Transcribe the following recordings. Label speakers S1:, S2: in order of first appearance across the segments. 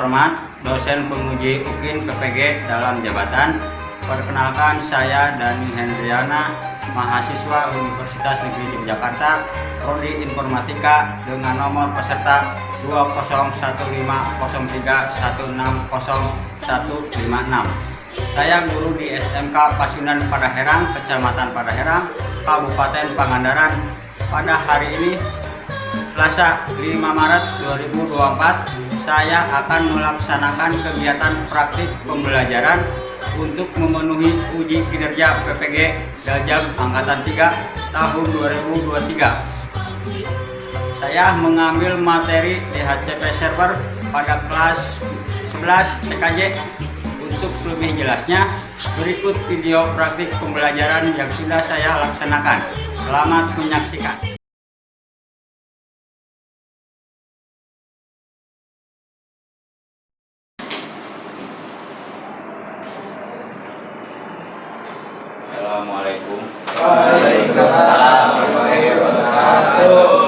S1: terhormat dosen penguji UKIN PPG dalam jabatan. Perkenalkan, saya Dani Hendriana, mahasiswa Universitas Negeri Yogyakarta, Prodi Informatika dengan nomor peserta 2015031600156. Saya guru di SMK Pasundan Padaherang, Kecamatan Padaherang, Kabupaten Pangandaran. Pada hari ini, Selasa 5 Maret 2024, saya akan melaksanakan kegiatan praktik pembelajaran untuk memenuhi uji kinerja PPG Daljab Angkatan 3 tahun 2023. Saya mengambil materi DHCP server pada kelas 11 TKJ. Untuk lebih jelasnya, berikut video praktik pembelajaran yang sudah saya laksanakan. Selamat menyaksikan. Assalamualaikum.
S2: Waalaikumsalam warahmatullahi wabarakatuh.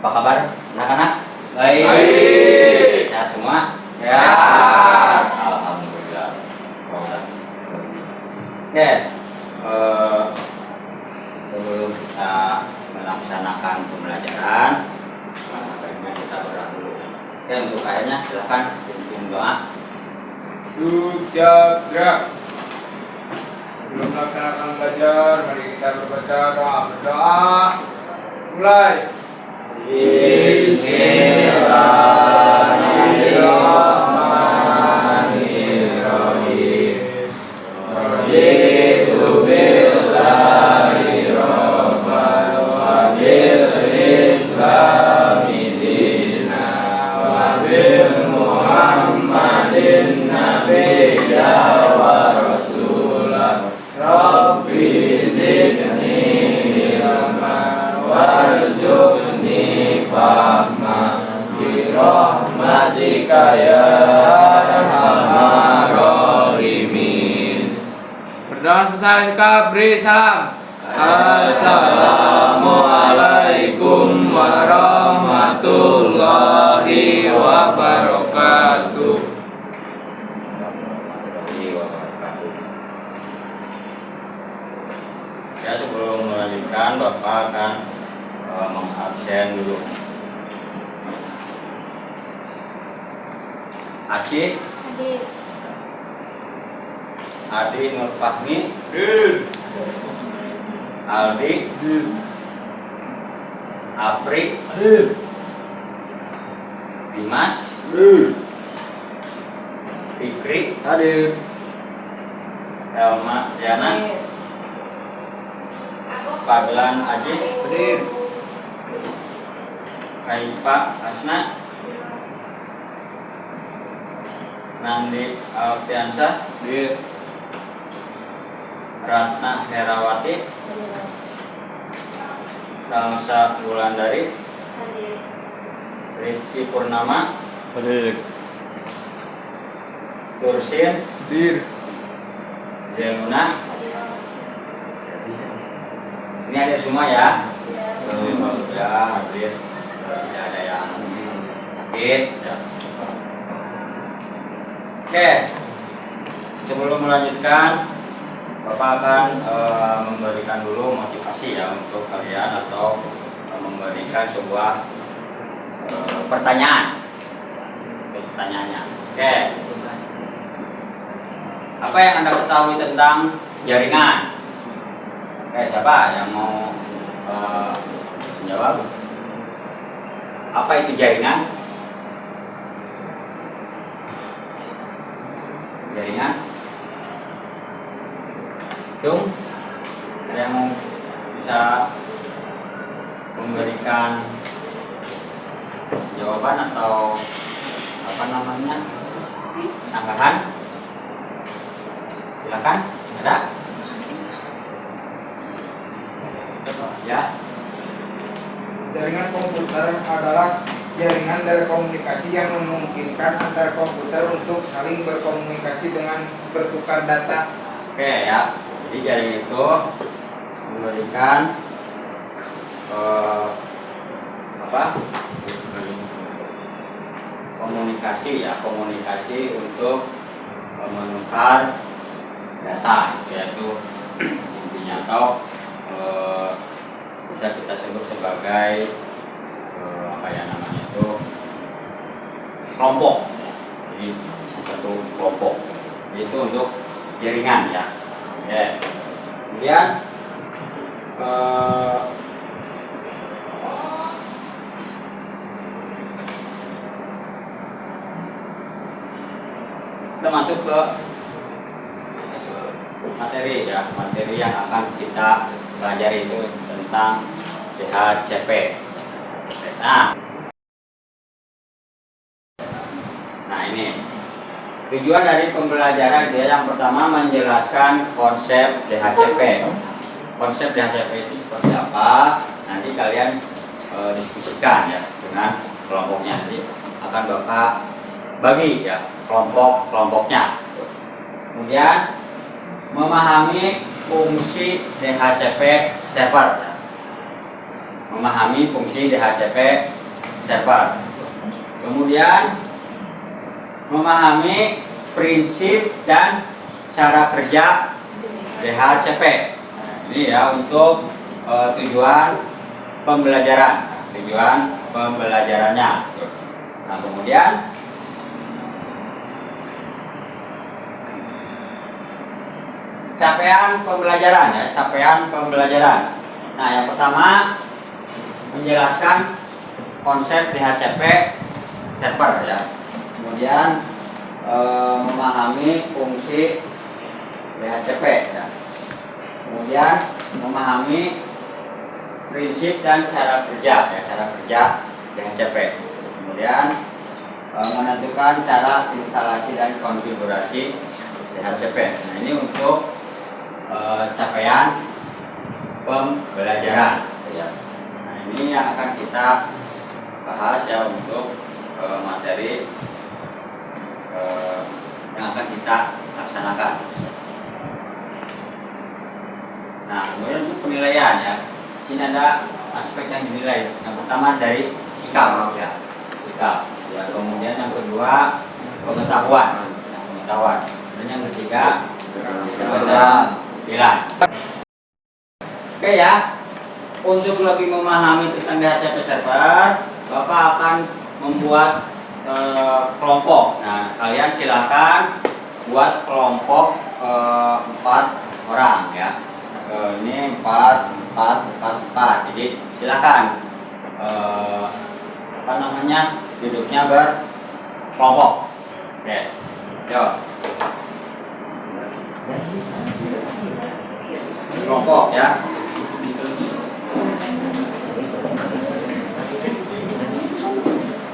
S1: Apa kabar anak-anak?
S2: Baik.
S1: Sehat semua?
S2: Sehat.
S1: Alhamdulillah. Oke, sebelum kita melaksanakan pembelajaran, baiknya kita berdoa dulu. Oke, untuk ayahnya silakan pimpin doa.
S2: Siap gerak. Sebelum melaksanakan belajar, mari kita berbaca doa berdoa. Mulai. Bismillahirrahmanirrahim. Raditu billahi rabban wa bil islami dinan wa bil Muhammadin nabiyya wa rasulah. Rabbi zidni ilman warzuqni fahma bi rahmatika ya arhamar rahimin. Berdoa selesai kita beri salam. Assalamualaikum warahmatullahi wabarakatuh.
S1: Ya, sebelum melanjutkan, Bapak akan mengabsen dulu. Acih, Adi Nur Fahmi, Aldi, Apri, Dimas, Fikri, Elma Diana, Fadlan Ajis, Kaifa Asna, Nandi Alfiansah, Ratna Herawati, Salsa Wulandari, Rifki Purnama, Tursin, Jeluna. Ini hadir semua ya. Ya, hadir. Tidak ada yang sakit. Ya. Oke, sebelum melanjutkan, Bapak akan memberikan dulu motivasi ya untuk kalian, atau memberikan sebuah pertanyaan. Pertanyaannya, oke. Apa yang Anda ketahui tentang jaringan? Oke, siapa yang mau menjawab? Apa itu jaringan? Jaringan? Dung? Ada yang mau bisa memberikan jawaban atau apa namanya, sanggahan? Silakan. Ada? Ya.
S2: Jaringan komputer adalah jaringan telekomunikasi yang memungkinkan antar komputer untuk saling berkomunikasi dengan bertukar data.
S1: Oke ya, jadi jaringan itu memberikan eh, apa komunikasi ya, komunikasi untuk menukar data, yaitu intinya, atau bisa kita sebut sebagai apa ya namanya itu, kelompok. Jadi satu kelompok itu untuk jaringan ya. Kemudian kita masuk ke materi ya, materi yang akan kita pelajari itu tentang DHCP. Nah ini tujuan dari pembelajaran dia, yang pertama menjelaskan konsep DHCP. Konsep DHCP itu seperti apa? Nanti kalian diskusikan ya dengan kelompoknya. Nanti akan Bapak bagi ya kelompok-kelompoknya. Kemudian memahami fungsi DHCP server. Memahami fungsi DHCP server. Kemudian memahami prinsip dan cara kerja DHCP. Ini ya untuk tujuan pembelajaran, tujuan pembelajarannya. Nah kemudian capaian pembelajaran ya, capaian pembelajaran. Nah yang pertama menjelaskan konsep DHCP server ya. Kemudian memahami fungsi DHCP ya. Kemudian memahami prinsip dan cara kerja ya, cara kerja DHCP. Kemudian menentukan cara instalasi dan konfigurasi DHCP. Nah ini untuk capaian pembelajaran ya. Nah ini yang akan kita bahas ya untuk materi yang akan kita laksanakan. Nah kemudian untuk penilaian ya, ini ada aspek yang dinilai. Yang pertama dari sikap ya, sikap ya. Kemudian yang kedua pengetahuan, pengetahuan. Dan yang ketiga keterampilan. Oke ya, untuk lebih memahami tentang DHCP server, Bapak akan membuat kelompok. Nah kalian silakan buat kelompok 4 orang ya. Ini 4. Jadi silakan apa namanya, duduknya berkelompok. Oke, yuk. Kelompok ya.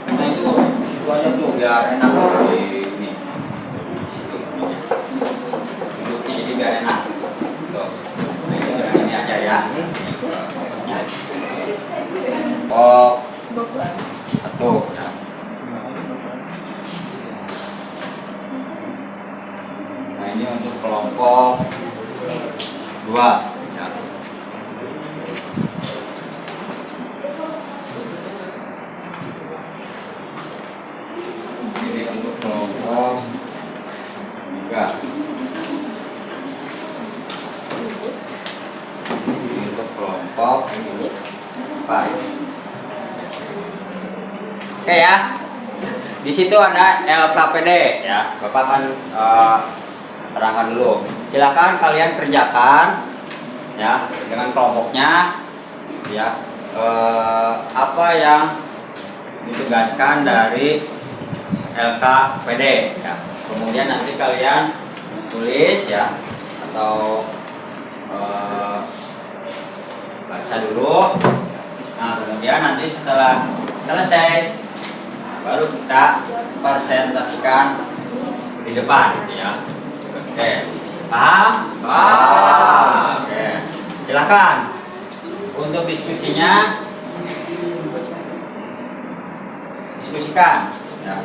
S1: Nah itu aja tuh biar enak di ini. Duduknya jadi biar enak. Tuh. Nah ini dengan ini aja ya. Oh, satu. Ya. Nah ini untuk kelompok 2 ya. Ini untuk kelompok 3. Ini untuk kelompok 4. Oke ya. Di situ ada LKPD ya. Bapak akan terangkan dulu. Silakan kalian kerjakan ya dengan kelompoknya ya, apa yang ditugaskan dari LKPD ya. Kemudian nanti kalian tulis ya, atau baca dulu. Nah kemudian nanti setelah selesai baru kita presentasikan di depan ya. Oke, paham? Paham. Oke, silakan untuk diskusinya, diskusikan ya.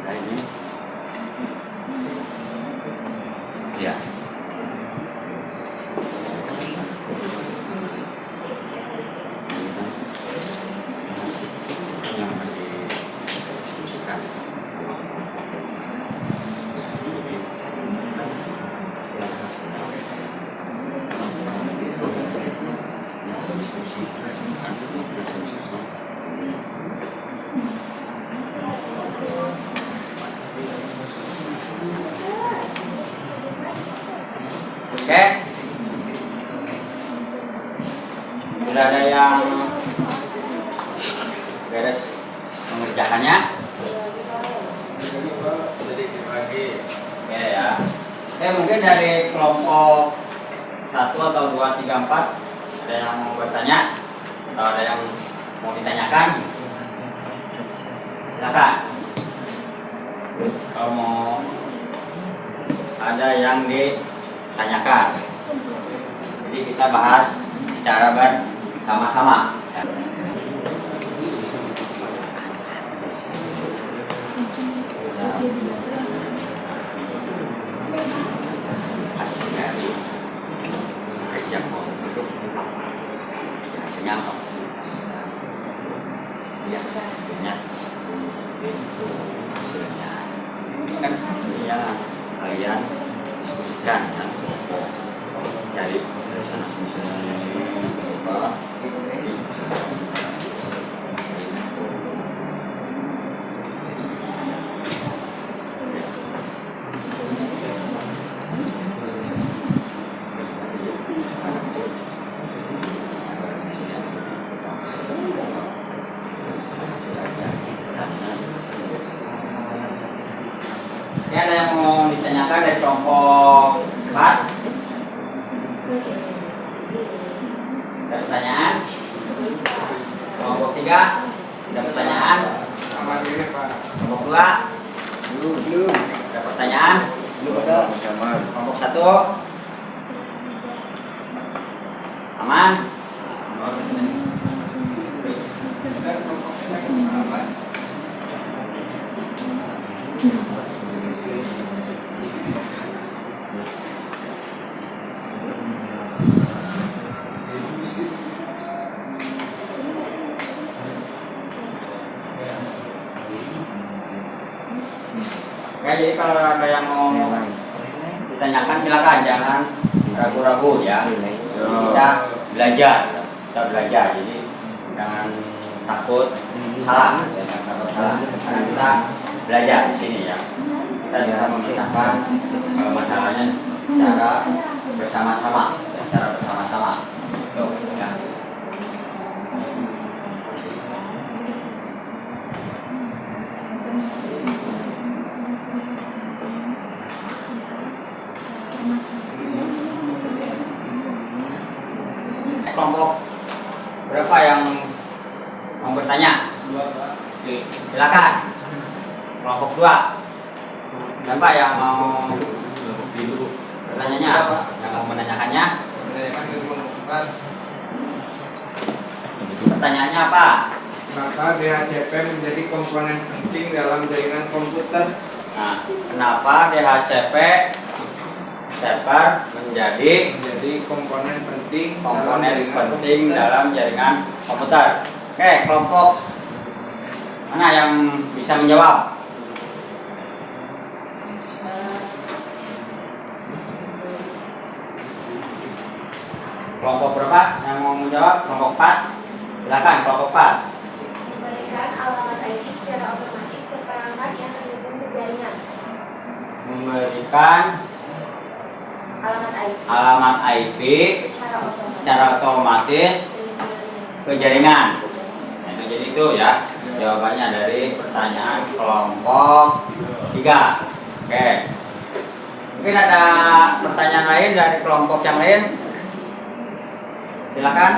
S1: Nah, ini. Ya. Yang masih diskusikan. Oke, sudah ada yang beres mengerjakannya.
S3: Sedikit lagi.
S1: Oke ya. Oke, mungkin dari kelompok 1 atau 2, 3, 4 ada yang mau bertanya atau ada yang mau ditanyakan? Silakan. Kalau mau ada yang ditanyakan, jadi kita bahas secara bersama-sama. Hasil dari kerja duduk hasilnya apa? Ya, hasilnya itu hasilnya kan ya kalian diskusikan kan, cari sana apa ini. Ada yang mau ditanyakan dari kelompok 4? Ada pertanyaan? Kelompok 3? Ada pertanyaan?
S2: Sama ini Pak.
S1: Kelompok 2?
S3: Belum.
S1: Ada pertanyaan?
S3: Belum ada. Sama.
S1: Kelompok 1? Aman? Oke, jadi kalau ada yang mau ditanyakan silakan, jangan ragu-ragu ya. Kita belajar, jadi jangan takut salah, ya, jangan takut salah. Karena kita belajar di sini ya. Kita bisa memecahkan masalahnya secara bersama-sama, Tuh, ya. Kelompok berapa yang mau bertanya? Silakan. Kelompok 2. Berapa yang mau bertanyanya? Yang mau menanyakannya? Pertanyaannya apa?
S2: Maka DHCP menjadi komponen penting dalam jaringan komputer.
S1: Nah, kenapa DHCP server menjadi
S2: komponen penting
S1: dalam jaringan komputer? Oke, kelompok mana yang bisa menjawab? Kelompok berapa yang mau menjawab? Kelompok 4? Silakan, kelompok 4.
S4: Memberikan alamat IP secara otomatis ke perangkat yang terhubung ke jaringan.
S1: Memberikan alamat IP secara otomatis ke jaringan. Nah, itu jadi itu ya jawabannya dari pertanyaan kelompok 3. Oke. Mungkin ada pertanyaan lain dari kelompok yang lain? Silakan.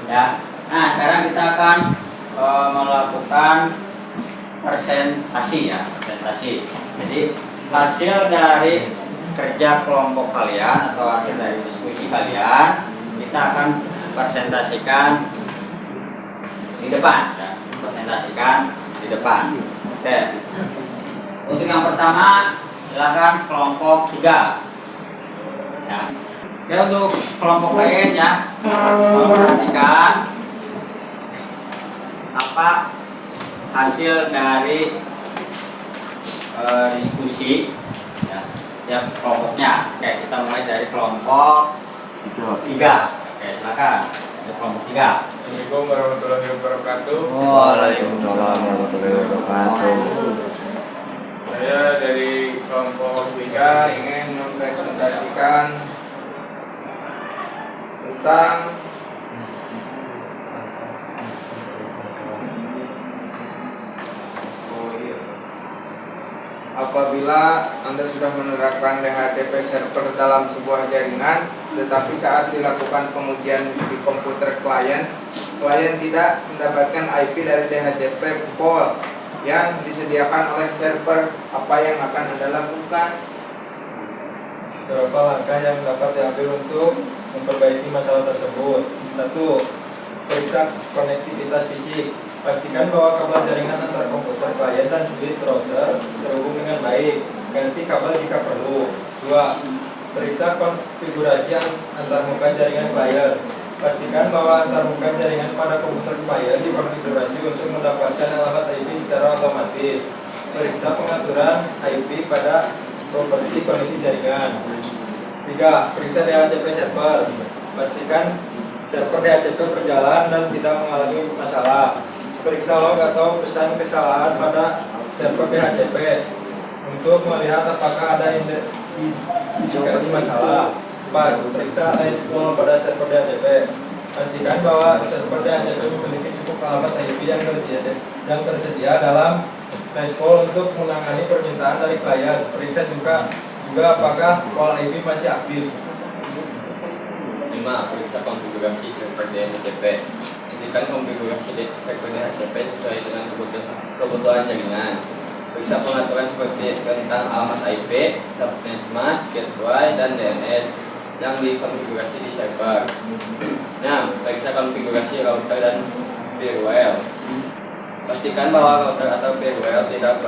S1: Ya. Nah, sekarang kita akan melakukan presentasi ya, presentasi. Jadi hasil dari kerja kelompok kalian atau hasil dari diskusi kalian kita akan presentasikan di depan ya. Presentasikan di depan. Oke. Untuk yang pertama silakan kelompok 3 ya. Oke, untuk kelompok lain ya, perhatikan apa hasil dari diskusi ya kelompoknya. Oke, kita mulai dari kelompok 3. Oke, silakan. Untuk kelompok 3.
S3: Assalamualaikum warahmatullahi wabarakatuh.
S1: Waalaikumsalam warahmatullahi wabarakatuh.
S3: Saya dari kelompok 3
S2: ingin mempresentasikan tentang apabila Anda sudah menerapkan DHCP server dalam sebuah jaringan, tetapi saat dilakukan pengujian di komputer klien tidak mendapatkan IP dari DHCP pool yang disediakan oleh server, apa yang akan Anda lakukan?
S5: Beberapa langkah yang dapat diambil untuk memperbaiki masalah tersebut. 1. Periksa konektivitas fisik. Pastikan bahwa kabel jaringan antar komputer klien dan switch router terhubung dengan baik. Ganti kabel jika perlu. 2. Periksa konfigurasi antarmuka jaringan klien. Pastikan bahwa antarmuka jaringan pada komputer klien dikonfigurasi untuk mendapatkan alamat IP secara otomatis. Periksa pengaturan IP pada properti koneksi jaringan. 3. Periksa DHCP server. Pastikan server DHCP berjalan dan tidak mengalami masalah. Periksa log atau pesan kesalahan pada server DHCP untuk melihat apakah ada indikasi masalah. 4. Periksa ISPOL pada server DHCP. Pastikan bahwa server DHCP memiliki cukup alamat IP yang tersedia dalam ISPOL untuk menangani permintaan dari klien. Periksa juga apakah pool IP masih aktif.
S3: 5. Periksa konfigurasi server DHCP. Pastikan konfigurasi server DHCP sesuai dengan kebutuhan jaringan. Periksa pengaturan seperti tentang alamat IP, subnet mask, gateway, dan DNS yang dikonfigurasi di server. 6. Periksa konfigurasi router dan firewall. Pastikan bahwa router atau firewall tidak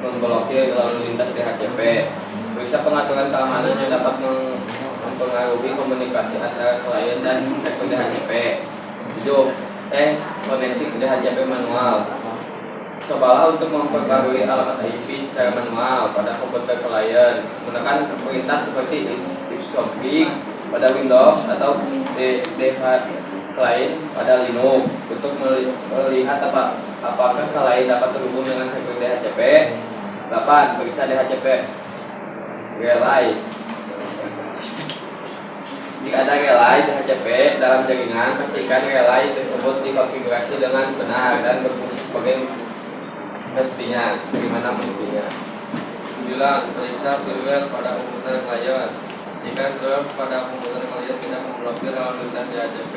S3: memblokir lalu lintas DHCP. Periksa pengaturan keamanan yang dapat mempengaruhi komunikasi antara klien dan server DHCP. 7. Tes koneksi ke DHCP manual. Cobalah untuk memperbarui alamat IP secara manual pada komputer klien. Gunakan perintah seperti ipsopig pada Windows atau dh klien pada Linux untuk melihat apakah klien dapat terhubung dengan server DHCP. 8. Periksa DHCP relay. Jika ada relay DHCP dalam jaringan, pastikan relay tersebut dikonfigurasi dengan benar dan berfungsi sebagai mestinya, sebagaimana mestinya.
S6: 9. Periksa firewall pada komputer klien. Pastikan firewall pada komputer klien tidak memblokir lalu lintas DHCP.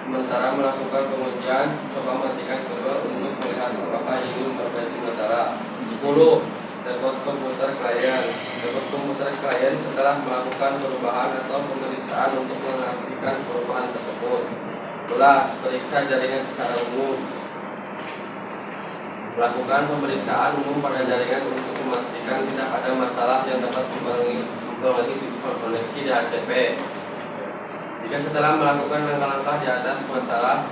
S6: Sementara melakukan pengujian, coba matikan firewall untuk melihat apakah itu terjadi masalah. 10. Reboot komputer klien. Reboot komputer klien setelah melakukan perubahan atau pemeriksaan untuk mengaktifkan perubahan tersebut. 11. Periksa jaringan secara umum. Melakukan pemeriksaan umum pada jaringan untuk memastikan tidak ada masalah yang dapat mempengaruhi koneksi DHCP. Jika setelah melakukan langkah-langkah di atas masalah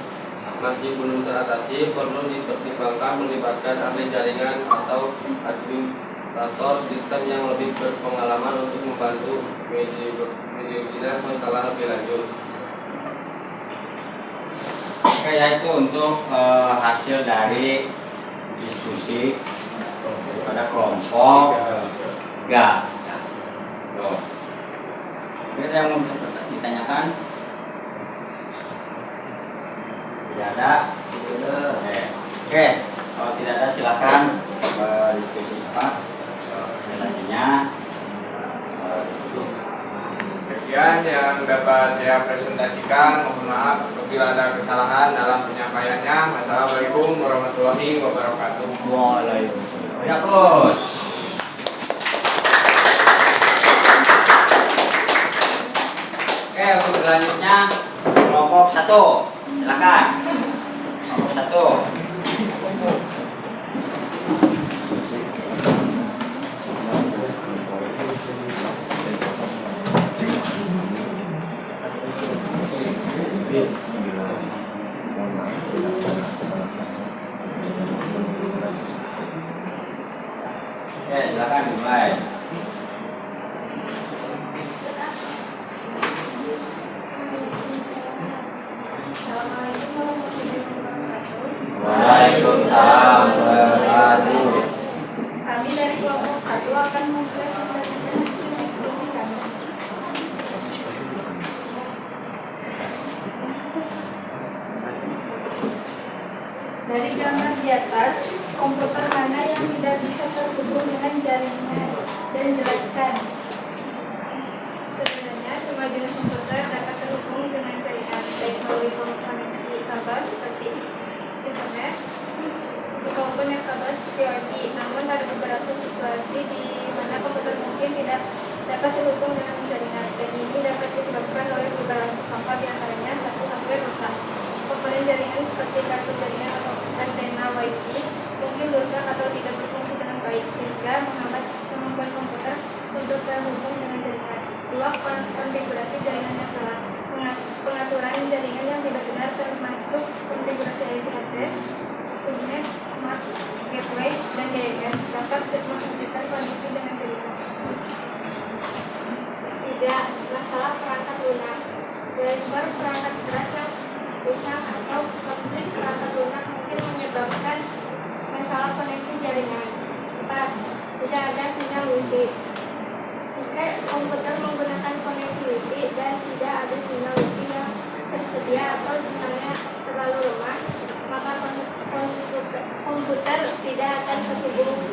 S6: masih belum teratasi, perlu dipertimbangkan melibatkan ahli jaringan atau administrator sistem yang lebih berpengalaman untuk membantu mendiagnosis masalah lebih lanjut.
S1: Oke, yaitu untuk hasil dari diskusi pada kelompok 3. Ada yang mau ditanyakan? Tidak ada. Oke, kalau tidak ada silakan diskusi presentasinya.
S2: Sekian yang dapat saya presentasikan. Mohon maaf apabila ada kesalahan dalam penyampaiannya. Wassalamualaikum warahmatullahi wabarakatuh.
S1: Waalaikumsalam. Ya, Bos. Oke, untuk selanjutnya kelompok 1. Silakan. Kelompok 1. Oke, silakan dimulai.
S4: Assalamualaikum warahmatullahi wabarakatuh.
S1: Waalaikumsalam warahmatullahi.
S4: Kami dari kelompok 1 akan mempresentasikan hasil diskusi kami. Dari gambar di atas, komputer mana yang tidak bisa terhubung dengan jaringan dan jelaskan. Sebenarnya semua jenis komputer dapat terhubung dengan jaringan baik melalui koneksi kabel seperti internet, komponen kabel seperti Wi-Fi. Namun ada beberapa situasi di mana komputer mungkin tidak dapat terhubung dengan jaringan, dan ini dapat disebabkan oleh beberapa faktor, diantaranya satu, hardware rusak. Komponen jaringan seperti kartu jaringan atau antena Wi-Fi mungkin rusak atau tidak berfungsi dengan baik, sehingga menghambat kemampuan komputer untuk terhubung dengan jaringan. Dua, konfigurasi jaringan yang salah. Pengaturan jaringan yang tidak benar termasuk konfigurasi IP address, subnet, mask, gateway, dan DNS dapat mengakibatkan kondisi dengan jaringan. Tiga, masalah perangkat lunak. Driver perangkat berat yang rusak atau konflik perangkat lunak mungkin menyebabkan masalah koneksi jaringan. 4. Tidak ada sinyal Wi-Fi. Jika komputer menggunakan koneksi Wi-Fi dan tidak ada sinyal Wi-Fi yang tersedia atau sinyalnya terlalu lemah, maka komputer tidak akan terhubung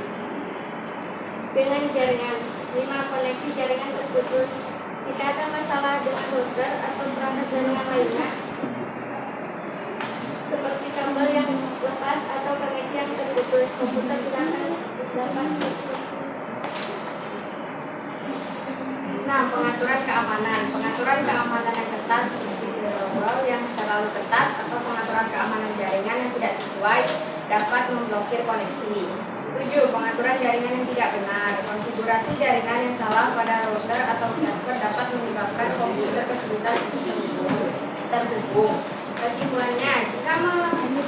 S4: dengan jaringan. 5. Koneksi jaringan terputus. Jika ada masalah dengan router atau perangkat jaringan lainnya, seperti kabel yang lepas atau koneksi yang terputus, komputer tidak akan dapat terhubung. 6. Pengaturan keamanan. Pengaturan keamanan yang ketat seperti firewall yang terlalu ketat atau pengaturan keamanan jaringan yang tidak sesuai dapat memblokir koneksi. 7. Pengaturan jaringan yang tidak benar. Konfigurasi jaringan yang salah pada router atau server dapat menyebabkan komputer kesulitan terhubung. Kesimpulannya, jika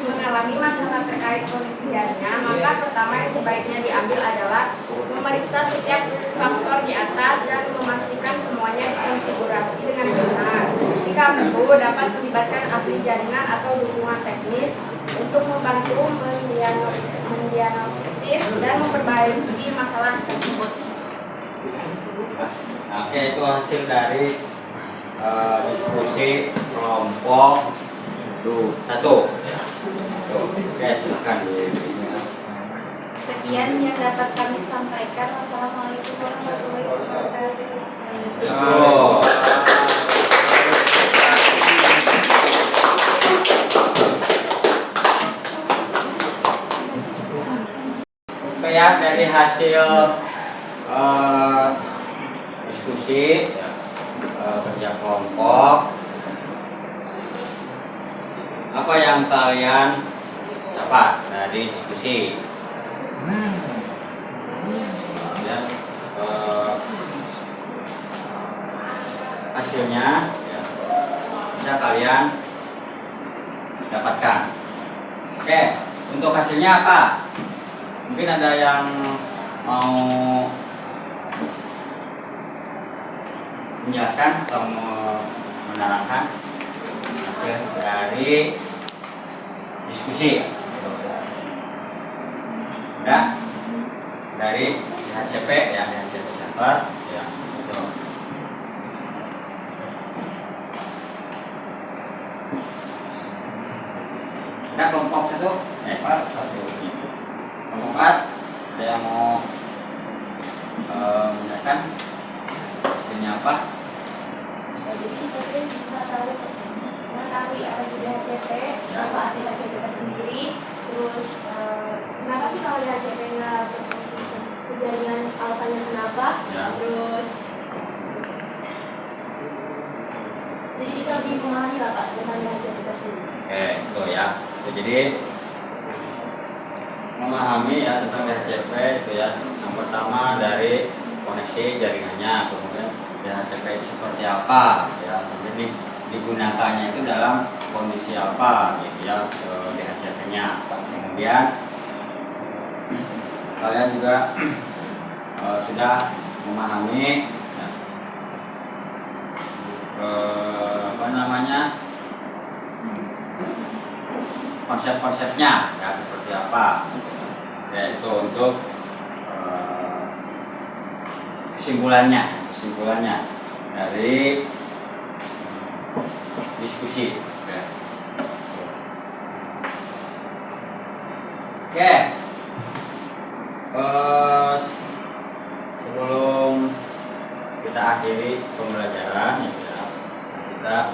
S4: mengalami masalah terkait koneksi jaringan, maka pertama yang sebaiknya diambil adalah memeriksa setiap faktor di atas dan memastikan semuanya dikonfigurasi dengan benar. Jika perlu, dapat melibatkan ahli jaringan atau dukungan teknis untuk membantu mendiagnosis dan memperbaiki masalah tersebut.
S1: Oke, itu hasil dari diskusi kelompok 1. Oke, silakan.
S4: Sekian yang dapat kami sampaikan. Wassalamualaikum warahmatullahi wabarakatuh.
S1: Oh. Oke ya, dari hasil diskusi kerja kelompok, apa yang kalian dapat dari diskusi? Ya, hasilnya ya, bisa kalian dapatkan. Oke, untuk hasilnya apa? Mungkin ada yang mau menjelaskan atau menerangkan hasil dari diskusi. Udah dari HCP ya, HCP server ya. Gitu. Ada kelompok satu, satu. Kelompok 4, ada yang mau menanyakan hasilnya apa?
S4: Jadi kita bisa tahu mengetahui apa itu DHCP, apa arti DHCP sendiri, terus kenapa sih kalau DHCP nggak berfungsi jaringan, alasannya kenapa, terus jadi kita lebih memahami lah Pak tentang DHCP sendiri.
S1: Oke, itu ya. Jadi memahami ya tentang DHCP itu ya. Yang pertama dari koneksi jaringannya, kemudian DHCP itu seperti apa ya. Jadi digunakannya itu dalam kondisi apa gitu ya DHCP-nya. Kemudian kalian juga sudah memahami ya, apa namanya konsep-konsepnya ya seperti apa, yaitu untuk kesimpulannya dari diskusi. Oke. Sebelum kita akhiri pembelajaran ya, kita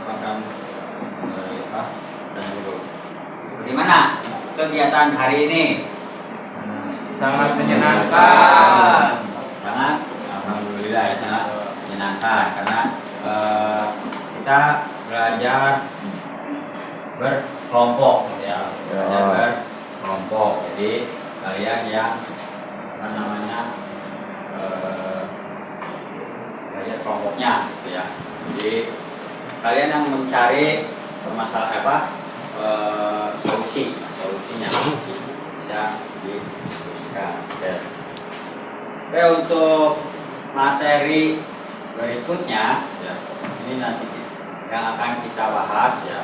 S1: akan dan dulu. Bagaimana kegiatan hari ini?
S2: Sangat menyenangkan.
S1: Sangat, alhamdulillah ya, sangat menyenangkan karena kita belajar berkelompok ya, belajar berkelompok. Jadi kalian yang apa namanya belajar kelompoknya gitu ya. Jadi kalian yang mencari permasalahan solusinya bisa didiskusikan. Oke, untuk materi berikutnya ya, ini nanti yang akan kita bahas ya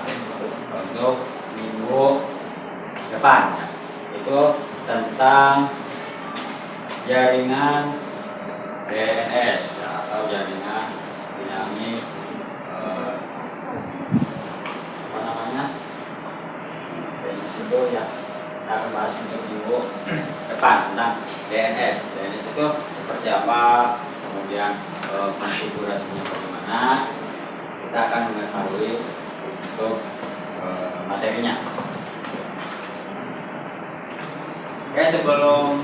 S1: untuk minggu depan ya, itu tentang jaringan DNS ya, atau jaringan dinamik apa namanya DNS itu ya. Kita akan bahas untuk minggu depan tentang DNS. DNS itu seperti apa, kemudian konfigurasinya bagaimana, kita akan mengetahui untuk materinya. Oke, sebelum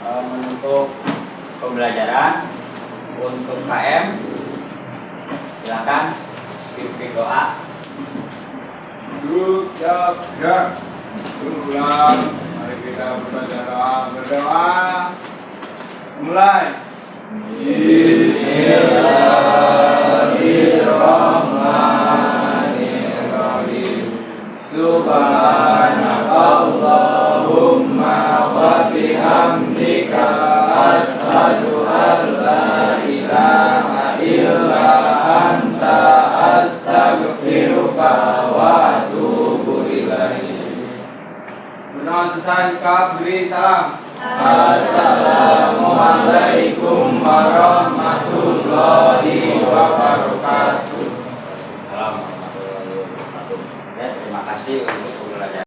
S1: menutup pembelajaran untuk KM, silakan pimpin doa.
S2: Grup gerak berulang. Mari kita berdoa. Mulai. Bismillahirrahmanirrahim. Subhanakallahumma wa bihamdika asyhadu an la ilaha illa anta astaghfiruka wa atubu ilaik. Berdoa selesai, beri salam. Assalamualaikum